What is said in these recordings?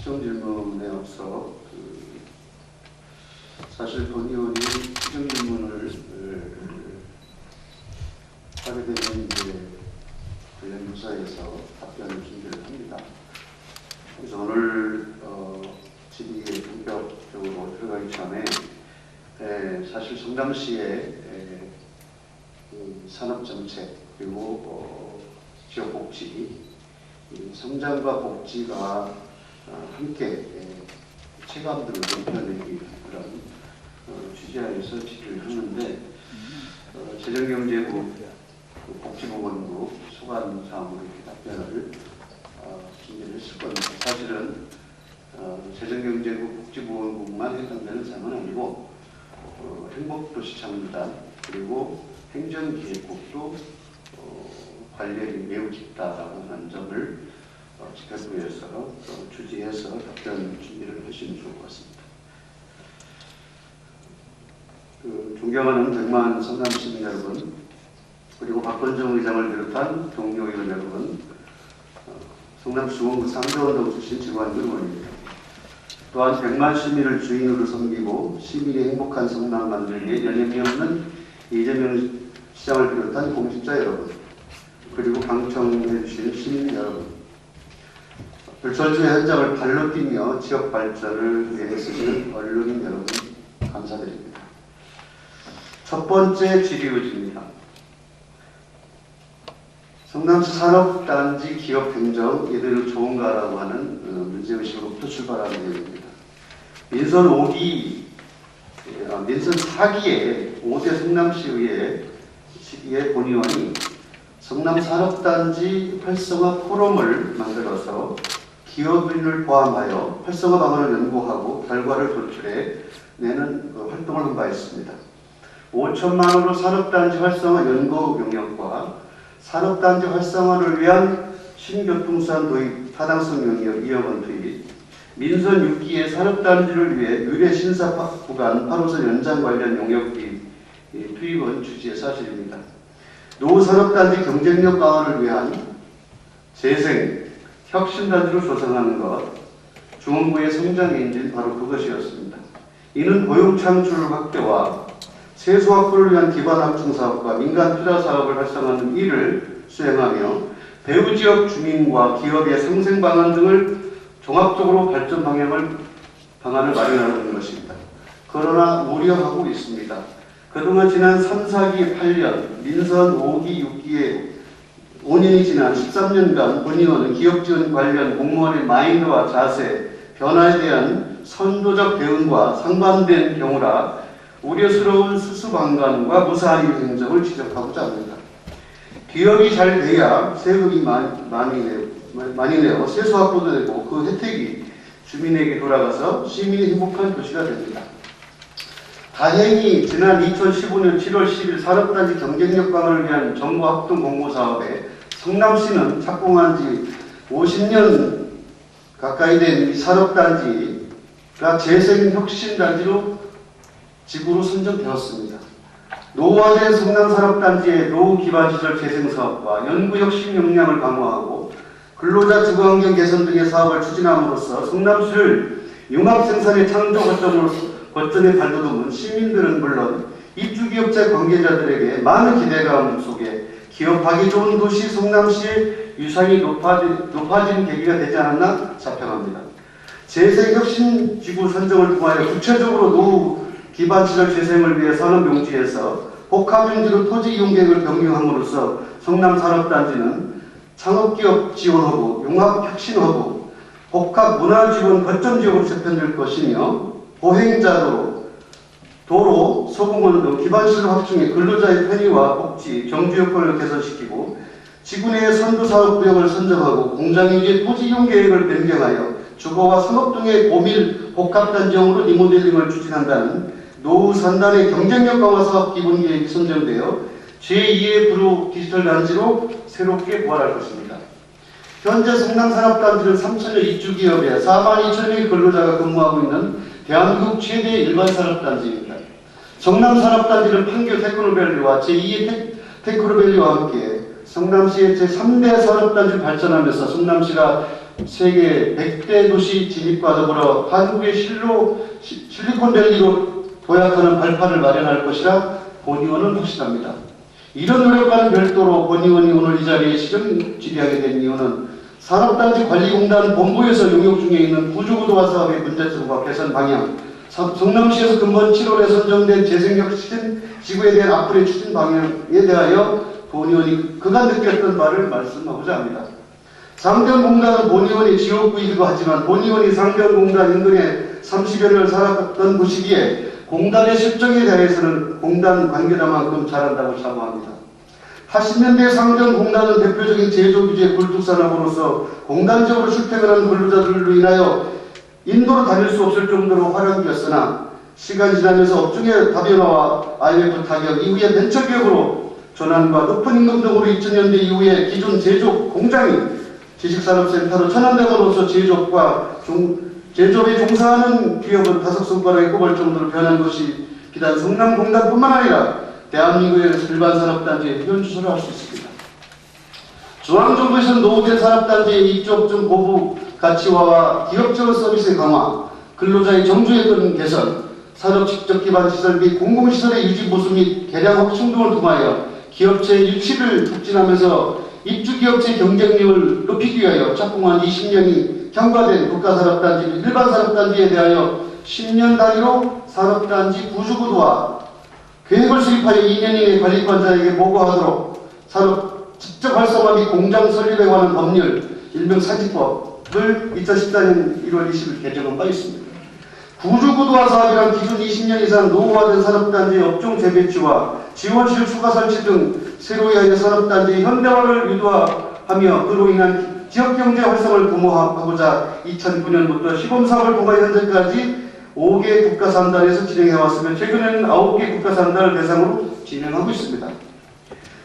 시정 질문에 앞서 사실 본 의원이 시정 질문을 하게 되면 이제 관련 부서에서 답변을 준비를 합니다. 그래서 오늘 질의에 본격적으로 들어가기 전에 사실 성남시의 산업정책 그리고 지역복지, 성장과 복지가 함께 체감들을 높여내기 그런 취지하에서 질의를 하는데 재정경제부 복지보건부 소관사항으로 이렇게 답변을 준비를 했을 겁니다. 사실은 재정경제부 복지보건부만 해당되는 사항은 아니고 행복도시창조단 그리고 행정기획국도 관련이 매우 깊다라고 하는 점을 집회부에서 주지해서 답변 준비를 하시면 좋을 것 같습니다. 존경하는 100만 성남시민 여러분, 그리고 박건정 의장을 비롯한 동료 의원 여러분, 성남시원구 상대운동 출신 지관들 의원입니다. 또한 100만 시민을 주인으로 섬기고 시민의 행복한 성남 만들기에 연임이 없는 이재명 시장을 비롯한 공직자 여러분, 그리고 방청해 주신 시민 여러분, 불철주의 현장을 발로 뛰며 지역 발전을 위해 쓰시는 언론인 여러분, 감사드립니다. 첫 번째 질의 의지입니다. 성남시 산업단지 기업행정 이대로 좋은가라고 하는 문제의식으로부터 출발하는 내용입니다. 민선 4기에 5대 성남시의회 본의원이 성남산업단지 활성화 포럼을 만들어서 기업인을 포함하여 활성화 방안을 연구하고 결과를 도출해 내는 활동을 한 바 있습니다. 5천만 원으로 산업단지 활성화 연구 용역과 산업단지 활성화를 위한 신교통수단 도입 타당성 용역 2억 원 투입, 민선 6기의 산업단지를 위해 유례 신사 구간 8호선 연장 관련 용역 투입은 주지의 사실입니다. 노후 산업단지 경쟁력 강화를 위한 재생, 혁신단지로 조성하는 것, 중원부의 성장 엔진 바로 그것이었습니다. 이는 고용 창출 확대와 세수 확보를 위한 기반 확충 사업과 민간 투자 사업을 활성화하는 일을 수행하며 배후 지역 주민과 기업의 상생 방안 등을 종합적으로 발전 방안을 마련하는 것입니다. 그러나 우려하고 있습니다. 그동안 지난 3, 4기 8년, 민선 5기 6기에 5년이 지난 13년간 본의원은 기업지원 관련 공무원의 마인드와 자세, 변화에 대한 선도적 대응과 상반된 경우라 우려스러운 수수방관과 무사한 행정을 지적하고자 합니다. 기업이 잘 돼야 세금이 많이 내어 세수 확보도 되고 그 혜택이 주민에게 돌아가서 시민이 행복한 도시가 됩니다. 다행히 지난 2015년 7월 10일 산업단지 경쟁력 강화를 위한 정부 합동 공모사업에 성남시는 착공한 지 50년 가까이 된 이 산업단지가 재생혁신단지로 지구로 선정되었습니다. 노후화된 성남산업단지의 노후 기반시설 재생사업과 연구혁신 역량을 강화하고 근로자 주거환경 개선 등의 사업을 추진함으로써 성남시를 융합생산의 창조 거점에 발돋움은 시민들은 물론 입주기업체 관계자들에게 많은 기대감 속에 기업하기 좋은 도시 성남시의 유산이 높아진 계기가 되지 않았나 자평합니다. 재생혁신지구 선정을 통하여 구체적으로 노후 기반시설 재생을 위해 산업용지에서 복합용지로 토지 이용계획을 변경함으로써 성남산업단지는 창업기업 지원허브, 융합혁신허브, 복합문화지원 거점지역으로 재편될 것이며 보행자도로, 도로, 소공원 등 기반시설 확충에 근로자의 편의와 복지, 경주 여건을 개선시키고 지구 내의 선도사업구역을 선정하고 공장유지 토지 이용 계획을 변경하여 주거와 산업 등의 고밀 복합단지형으로 리모델링을 추진한다는 노후 산단의 경쟁력 강화 사업 기본계획이 선정되어 제2의 브루 디지털 단지로 새롭게 부활할 것입니다. 현재 성남산업단지는 3,000여 입주기업에 42,000명의 근로자가 근무하고 있는 대한민국 최대 일반산업단지입니다. 성남산업단지는 판교 테크노밸리와 제2의 테크노밸리와 함께 성남시의 제3대 산업단지를 발전하면서 성남시가 세계 100대 도시 진입과 더불어 한국의 실리콘밸리로 도약하는 발판을 마련할 것이라 본 의원은 확신합니다. 이런 노력과는 별도로 본 의원이 오늘 이 자리에 시정 질의하게 된 이유는 산업단지관리공단 본부에서 용역 중에 있는 구조구도화 사업의 문제점과 개선 방향, 성남시에서 근본 7월에 선정된 재생혁신 지구에 대한 앞으로의 추진 방향에 대하여 본 의원이 그간 느꼈던 바를 말씀하고자 합니다. 상변공단은 본 의원이 지역구이기도 하지만 본 의원이 상변공단 인근에 30여 년을 살았던 곳이기에 공단의 실정에 대해서는 공단 관계자만큼 잘한다고 자부합니다. 80년대 상변공단은 대표적인 제조규제 굴뚝산업으로서 공단적으로 출퇴근하는 근로자들로 인하여 인도로 다닐 수 없을 정도로 활용되었으나 시간이 지나면서 업종의 다변화와 IMF 타격 이후에 벤처기업으로 전환과 높은 임금 등으로 2000년대 이후에 기존 제조업 공장이 지식산업센터로 전환됨으로써 제조업에 종사하는 기업은 다섯 손가락에 꼽을 정도로 변한 것이 비단 성남공단뿐만 아니라 대한민국의 일반 산업단지의 현주소를 할 수 있습니다. 중앙정부에서는 노후된 산업단지의 입주업종 보부 가치화와 기업적 서비스의 강화, 근로자의 정주여건 개선, 산업 직접 기반 시설 및 공공시설의 유지 보수 및 개량 확충 등을 통하여 기업체의 유치를 촉진하면서 입주기업체의 경쟁력을 높이기 위하여 착공한 20년이 경과된 국가산업단지 및 일반산업단지에 대하여 10년 단위로 산업단지 구조구도와 계획을 수립하여 2년 이내 관리권자에게 보고하도록 산업 직접 활성화 및 공장 설립에 관한 법률, 일명 사직법을 2014년 1월 20일 개정한 바 있습니다. 구조구도화 사업이란 기존 20년 이상 노후화된 산업단지의 업종 재배치와 지원실 추가 설치 등 새로 위하여 산업단지의 현대화를 유도하며 그로 인한 지역경제 활성을 도모하고자 2009년부터 시범사업을 통하여 현재까지 5개 국가산단에서 진행해왔으며 최근에는 9개 국가산단을 대상으로 진행하고 있습니다.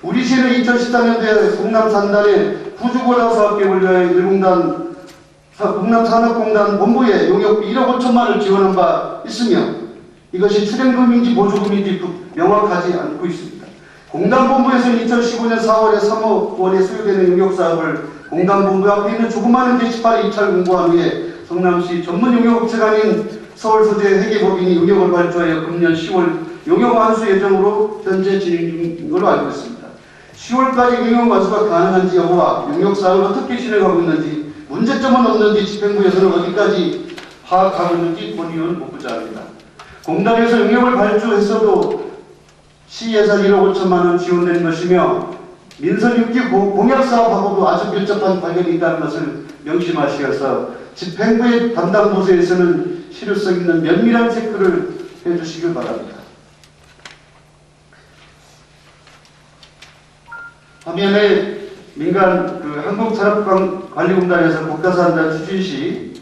우리 시는 2014년도에 성남산단의 구조구도화 사업계획을 위하여 일공단 성남산업공단 본부에 용역비 1억 5천만 원을 지원한 바 있으며 이것이 출연금인지 보조금인지 명확하지 않고 있습니다. 공단본부에서는 2015년 4월에 3억 원에 수요되는 용역사업을 공단본부 앞에 있는 조그마한 게시판에 입찰 공고한 후에 성남시 전문 용역업체가 아닌 서울 소재 회계법인이 용역을 발주하여 금년 10월 용역 완수 예정으로 현재 진행 중인 걸로 알고 있습니다. 10월까지 용역 완수가 가능한지 여부와 용역사업을 어떻게 진행하고 있는지 문제점은 없는지 집행부에서는 어디까지 파악하고 있는지 본 의원은 묻고자 합니다. 공단에서 용역을 발주했어도 시 예산 1억 5천만 원 지원된 것이며 민선 6기 공약사업하고도 아주 밀접한 관련이 있다는 것을 명심하시어서 집행부의 담당 부서에서는 실효성 있는 면밀한 체크를 해주시길 바랍니다. 화면에 민간 한국산업관리공단에서 국가산단 추진 시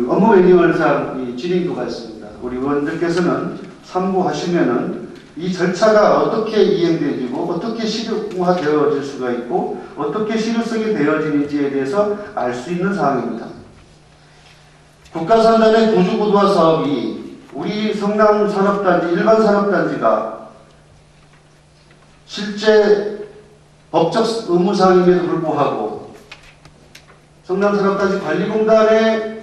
업무 매뉴얼상 진행도가 있습니다. 우리 의원들께서는 참고하시면은 이 절차가 어떻게 이행되어지고 어떻게 실효화되어질 수가 있고 어떻게 실효성이 되어지는지에 대해서 알 수 있는 사항입니다. 국가산단의 구조구도화 사업이 우리 성남산업단지 일반산업단지가 실제 법적 의무사항임에도 불구하고 성남산업단지 관리공단에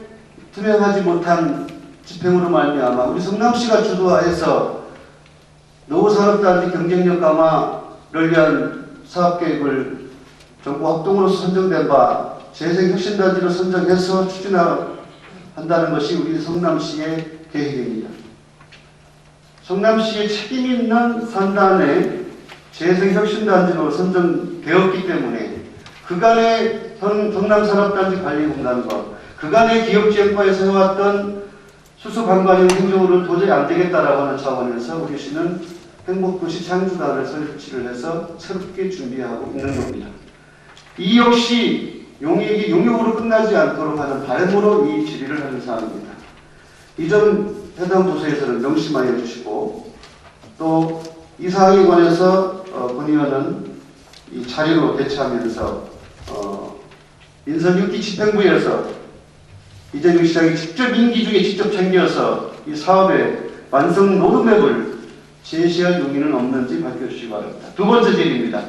투명하지 못한 집행으로 말미암아 우리 성남시가 주도하여서 노후산업단지 경쟁력 강화를 위한 사업계획을 정부 합동으로서 선정된 바 재생혁신단지로 선정해서 추진한다는 것이 우리 성남시의 계획입니다. 성남시의 책임 있는 산단의 재생혁신단지로 선정되었기 때문에 그간의 성남산업단지 관리공단과 그간의 기업지원과에서 해왔던 수수관관형 행정으로는 도저히 안 되겠다라고 하는 차원에서 우리 시는 행복도시 창조단을 설치를 해서 새롭게 준비하고 있는 겁니다. 이 역시 용역이 용역으로 끝나지 않도록 하는 바람으로 이 질의를 하는 사항입니다. 이 점 해당 부서에서는 명심하여 주시고 또 이 사항에 관해서 본 의원은 이 자료로 대처하면서 민선 6기 집행부에서 이재명 시장이 직접 임기 중에 직접 챙겨서 이 사업의 완성 로드맵을 제시할 용의는 없는지 밝혀주시기 바랍니다. 두 번째 질의입니다.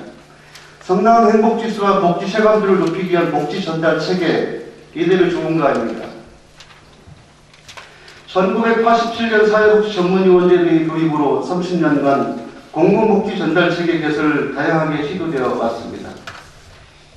성남 행복지수와 복지 체감도를 높이기 위한 복지 전달 체계 이대로 좋은 거 아닙니까? 1987년 사회복지 전문위원회의 도입으로 30년간 공공복지 전달체계 개선을 다양하게 시도되어 왔습니다.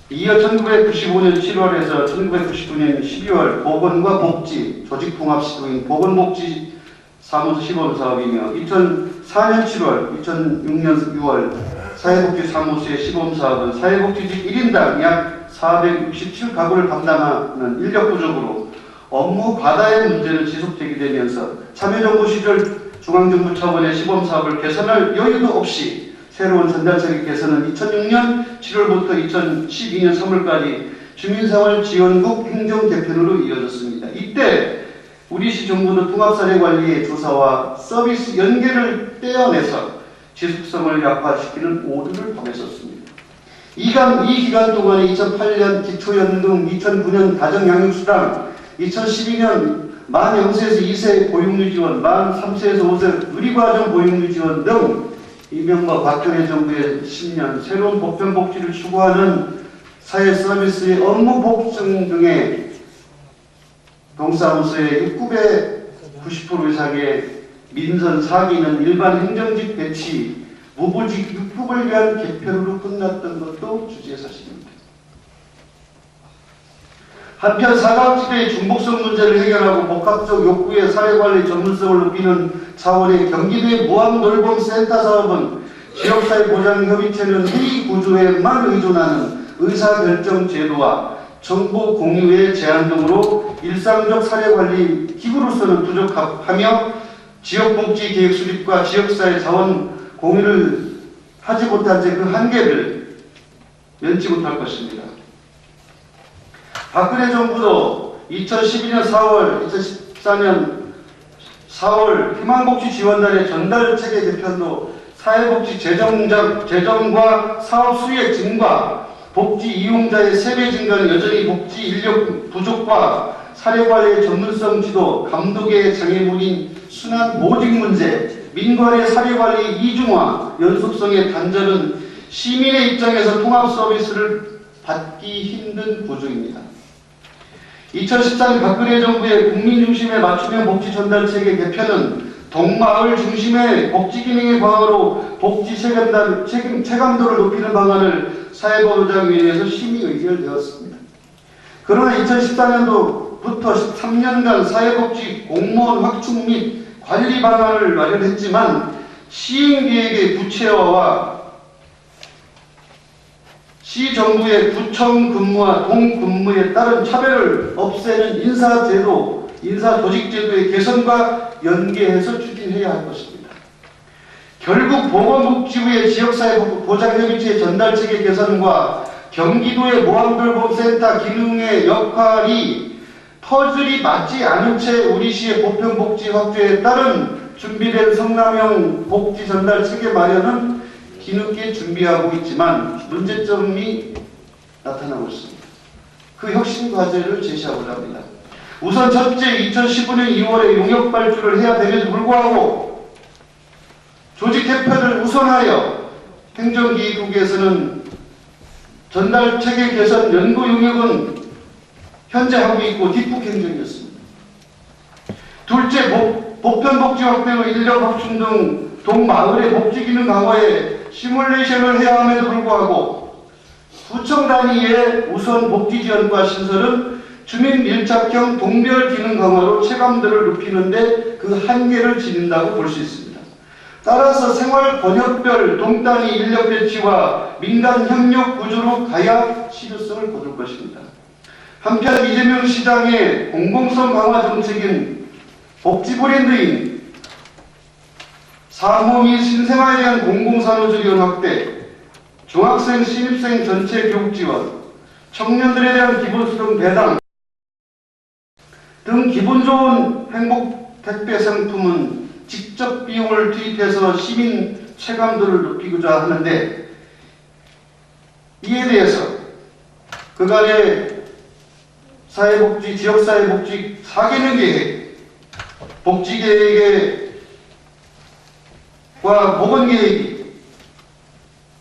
이어 1995년 7월에서 1999년 12월 보건과 복지 조직통합 시도인 보건복지 사무소 시범사업이며 2004년 7월, 2006년 6월 사회복지 사무소의 시범사업은 사회복지직 1인당 약 467가구를 담당하는 인력 부족으로 업무 과다의 문제는 지속 제기되면서 참여정부 시절 중앙정부 차원의 시범사업을 개선할 여유도 없이 새로운 전달체계 개선은 2006년 7월부터 2012년 3월까지 주민생활지원국 행정개편으로 이어졌습니다. 이때 우리 시 정부는 통합사례관리의 조사와 서비스 연계를 떼어내서 지속성을 약화시키는 오류를 범했었습니다. 이 기간 동안에 2008년 기초연금, 2009년 가정양육수당, 2012년 만 0세에서 2세 보육류 지원, 만 3세에서 5세 누리과정 보육류 지원 등 이명박 박근혜 정부의 10년 새로운 보편복지를 추구하는 사회 서비스의 업무 복증 등의 동사무소의 990% 이상의 민선 4기는 일반 행정직 배치, 무보직 육폭을 위한 개편으로 끝났던 것도 주지의 사실입니다. 한편 사각지대의 중복성 문제를 해결하고 복합적 욕구의 사회관리 전문성을 높이는 차원의 경기도의 무암돌봄센터 사업은 지역사회보장협의체는 회의 구조에만 의존하는 의사결정 제도와 정보 공유의 제한 등으로 일상적 사회관리 기구로서는 부족하며 지역복지계획 수립과 지역사회 자원 공유를 하지 못한 채 그 한계를 면치 못할 것입니다. 박근혜 정부도 2012년 4월, 2014년 4월 희망복지지원단의 전달체계 개편도 사회복지 재정과 사업 수익 증가, 복지 이용자의 세배 증가는 여전히 복지 인력 부족과 사례관리의 전문성 지도, 감독의 장애물인 순환 모직 문제, 민관의 사례관리 이중화, 연속성의 단절은 시민의 입장에서 통합 서비스를 받기 힘든 구조입니다. 2014년 박근혜 정부의 국민 중심의 맞춤형 복지 전달체계 개편은 동마을 중심의 복지 기능의 방안으로 복지 체감도를 높이는 방안을 사회보장위원회에서 심의 의결되었습니다. 그러나 2014년도부터 13년간 사회복지 공무원 확충 및 관리 방안을 마련했지만 시행계획의 구체화와 시정부의 구청 근무와 동근무에 따른 차별을 없애는 인사제도, 인사조직제도의 개선과 연계해서 추진해야 할 것입니다. 결국 보건복지부의 지역사회보장협의체 전달체계 개선과 경기도의 무암돌봄센터 기능의 역할이 퍼즐이 맞지 않은 채 우리시의 보편복지 확대에 따른 준비된 성남형 복지 전달체계 마련은 뒤늦게 준비하고 있지만 문제점이 나타나고 있습니다. 그 혁신 과제를 제시하고자 합니다. 우선 첫째, 2015년 2월에 용역 발주를 해야 됨에도 불구하고 조직 개편을 우선하여 행정기획국에서는 전달체계 개선 연구 용역은 현재 하고 있고 뒷북 행정이었습니다. 둘째, 보편복지 확대로 인력 확충 등 동마을의 복지기능 강화에 시뮬레이션을 해야 함에도 불구하고 구청 단위의 우선 복지지원과 신설은 주민 밀착형 동별 기능 강화로 체감도를 높이는데 그 한계를 지닌다고 볼 수 있습니다. 따라서 생활 권역별 동단위 인력 배치와 민간 협력 구조로 가야 실효성을 거둘 것입니다. 한편 이재명 시장의 공공성 강화 정책인 복지 브랜드인 사모 및 신생아에 대한 공공산후 지원 확대, 중학생, 신입생 전체 교육 지원, 청년들에 대한 기본수당 배당 등 기분 좋은 행복 택배 상품은 직접 비용을 투입해서 시민 체감도를 높이고자 하는데 이에 대해서 그간의 사회복지, 지역사회복지 4개년 계획, 복지계획의 과 보건계획이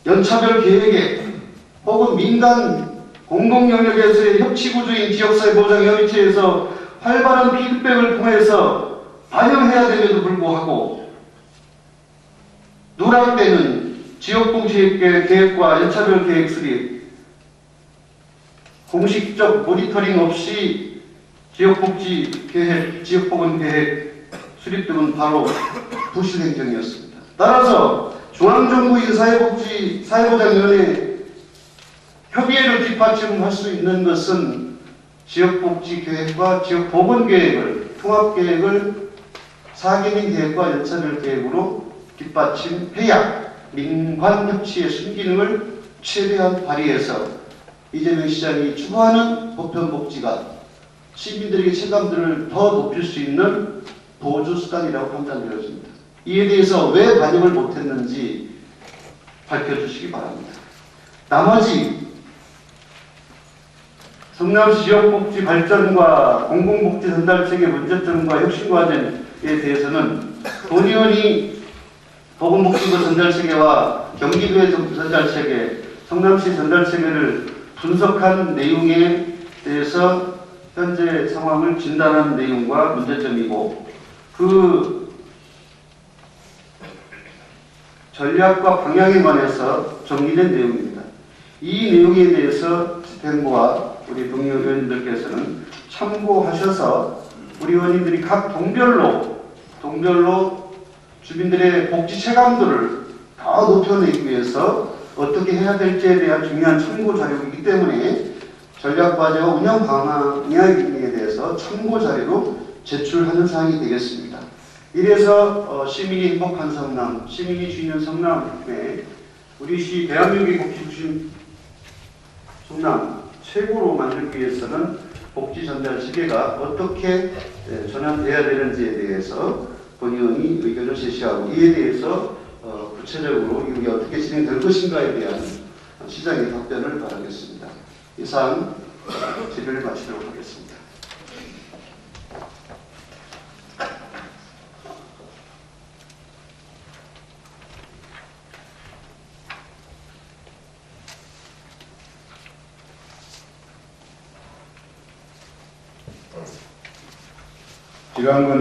연차별 계획에 혹은 민간 공공영역에서의 협치구조인 지역사회보장협의체에서 활발한 피드백을 통해서 반영해야 됨에도 불구하고 누락되는 지역복지계획과 연차별 계획 수립, 공식적 모니터링 없이 지역복지 계획, 지역보건 계획 수립 등은 바로 부실 행정이었습니다. 따라서 중앙정부인 사회보장위원회 협의회를 뒷받침할 수 있는 것은 지역복지계획과 지역보건계획을, 통합계획을 4개년 계획과 연차별 계획으로 뒷받침해야 민관협치의 순기능을 최대한 발휘해서 이재명 시장이 추구하는 보편복지가 시민들에게 체감들을 더 높일 수 있는 보조수단이라고 판단되어집니다. 이에 대해서 왜 반영을 못했는지 밝혀주시기 바랍니다. 나머지 성남시 지역복지 발전과 공공복지 전달체계 문제점과 혁신과정에 대해서는 본 의원이 보건복지부 전달체계와 경기도의 전달체계, 성남시 전달체계를 분석한 내용에 대해서 현재 상황을 진단한 내용과 문제점이고 그 전략과 방향에 관해서 정리된 내용입니다. 이 내용에 대해서 집행부와 우리 동료 의원님들께서는 참고하셔서 우리 의원님들이 각 동별로 주민들의 복지 체감도를 더 높여내기 위해서 어떻게 해야 될지에 대한 중요한 참고 자료이기 때문에 전략과제와 운영 방향에 대해서 참고 자료로 제출하는 사항이 되겠습니다. 이래서 시민이 행복한 성남, 시민이 주인은 성남에 우리 시 대한민국의 복지 중심 성남 최고로 만들기 위해서는 복지 전달 체계가 어떻게 전환돼야 되는지에 대해서 본 의원이 의견을 제시하고 이에 대해서 구체적으로 이게 어떻게 진행될 것인가에 대한 시장의 답변을 바라겠습니다. 이상 질의를 마치도록 하겠습니다. 지강근